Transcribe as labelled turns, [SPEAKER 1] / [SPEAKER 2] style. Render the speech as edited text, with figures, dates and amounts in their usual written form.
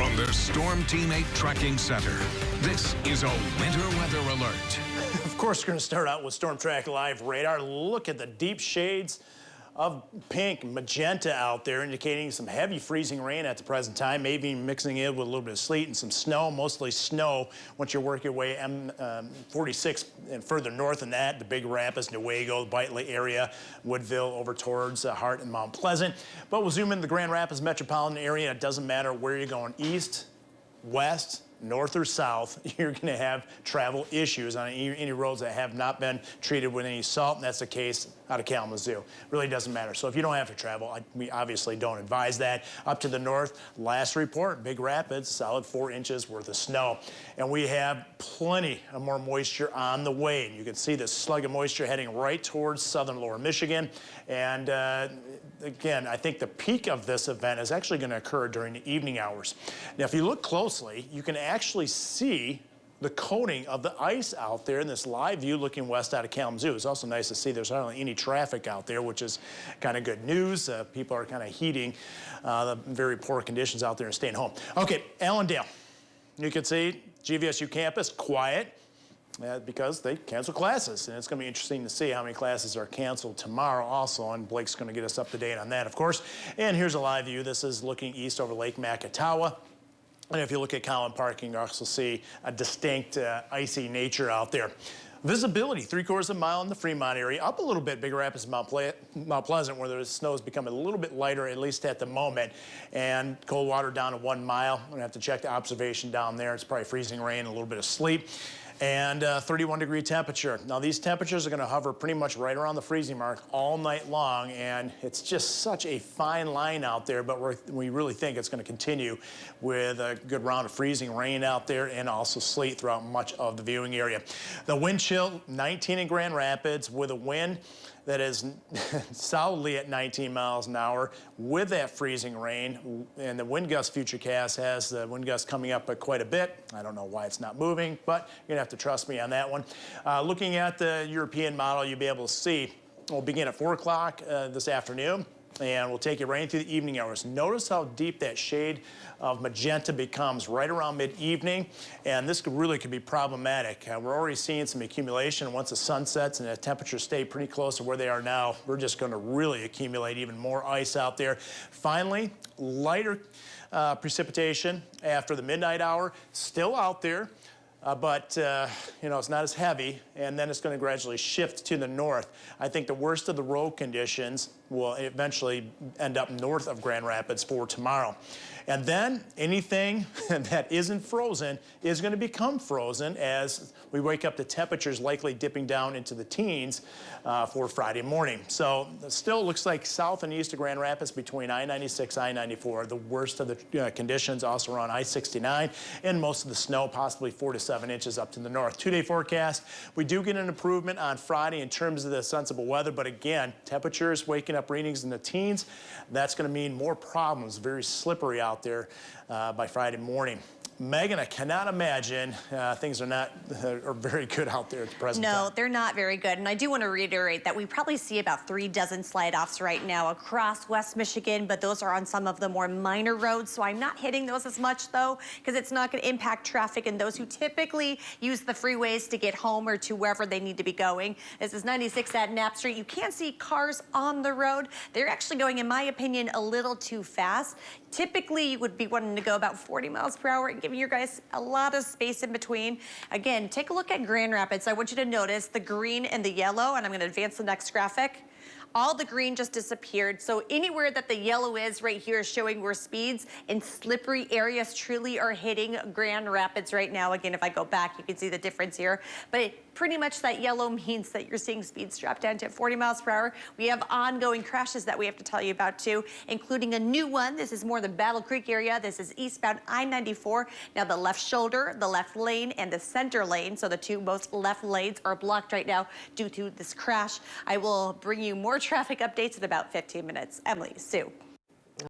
[SPEAKER 1] From the Storm Team 8 Tracking Center, this is a winter weather alert.
[SPEAKER 2] Of course, we're going to start out with Storm Track Live radar. Look at the deep shades of pink, magenta out there, indicating some heavy freezing rain at the present time, maybe mixing in with a little bit of sleet and some snow, mostly snow once you work your way M46 and further north than that, the Big Rapids, Newaygo, the Whiteley area, Woodville over towards Hart and Mount Pleasant. But we'll zoom in the Grand Rapids metropolitan area. It doesn't matter where you're going, east, west, north or south, you're going to have travel issues on any roads that have not been treated with any salt, and that's the case out of Kalamazoo. Really doesn't matter. So if you don't have to travel, we obviously don't advise that. Up to the north, last report, Big Rapids, solid 4 inches worth of snow. And we have plenty of more moisture on the way. And you can see the slug of moisture heading right towards southern lower Michigan. And again, I think the peak of this event is actually going to occur during the evening hours. Now, if you look closely, you can actually see the coating of the ice out there in this live view looking west out of Kalamazoo. It's also nice to see there's hardly any traffic out there, which is kind of good news. People are kind of heeding the very poor conditions out there and staying home. Okay, Allendale. You can see GVSU campus quiet because they canceled classes. And it's going to be interesting to see how many classes are canceled tomorrow also. And Blake's going to get us up to date on that, of course. And here's a live view. This is looking east over Lake Macatawa. And if you look at Collin Park, you can also see a distinct icy nature out there. Visibility, 3/4 of a mile in the Fremont area, up a little bit, Big Rapids, Mount Pleasant, where the snow is becoming a little bit lighter, at least at the moment. And cold water down to 1 mile. I'm going to have to check the observation down there. It's probably freezing rain, a little bit of sleet. And 31-degree temperature. Now, these temperatures are going to hover pretty much right around the freezing mark all night long, and it's just such a fine line out there, but we really think it's going to continue with a good round of freezing rain out there and also sleet throughout much of the viewing area. The wind chill, 19 in Grand Rapids, with a wind that is solidly at 19 miles an hour with that freezing rain. And the wind gust futurecast has the wind gust coming up quite a bit. I don't know why it's not moving, but you're gonna have to trust me on that one. Looking at the European model, you'll be able to see, we'll begin at 4 o'clock this afternoon, and we'll take you right into the evening hours. Notice how deep that shade of magenta becomes right around mid-evening, and this really could be problematic. We're already seeing some accumulation. Once the sun sets and the temperatures stay pretty close to where they are now, we're just going to really accumulate even more ice out there. Finally, lighter precipitation after the midnight hour, still out there. But, you know, it's not as heavy, and then it's going to gradually shift to the north. I think the worst of the road conditions will eventually end up north of Grand Rapids for tomorrow. And then anything that isn't frozen is going to become frozen as we wake up to temperatures likely dipping down into the teens for Friday morning. So it still looks like south and east of Grand Rapids between I-96, I-94, the worst of the conditions, also around I-69, and most of the snow, possibly 4 to 7 inches up to the north. 2-day forecast, we do get an improvement on Friday in terms of the sensible weather, but again, temperatures waking up readings in the teens, that's going to mean more problems, very slippery out there by Friday morning. Megan, I cannot imagine things are very good out there at the present time.
[SPEAKER 3] No, they're not very good. And I do want to reiterate that we probably see about 3 dozen slide-offs right now across West Michigan, but those are on some of the more minor roads. So I'm not hitting those as much, though, because it's not going to impact traffic and those who typically use the freeways to get home or to wherever they need to be going. This is 96 at Knapp Street. You can't see cars on the road. They're actually going, in my opinion, a little too fast. Typically, you would be wanting to go about 40 miles per hour and giving you guys a lot of space in between. Again, take a look at Grand Rapids. I want you to notice the green and the yellow, and I'm going to advance the next graphic. All the green just disappeared. So anywhere that the yellow is right here is showing where speeds and slippery areas truly are hitting Grand Rapids right now. Again, if I go back, you can see the difference here. But pretty much that yellow means that you're seeing speeds drop down to 40 miles per hour. We have ongoing crashes that we have to tell you about too, including a new one. This is more the Battle Creek area. This is eastbound I-94. Now the left shoulder, the left lane, and the center lane, so the 2 most left lanes are blocked right now due to this crash. I will bring you more traffic updates in about 15 minutes. Emily, Sue.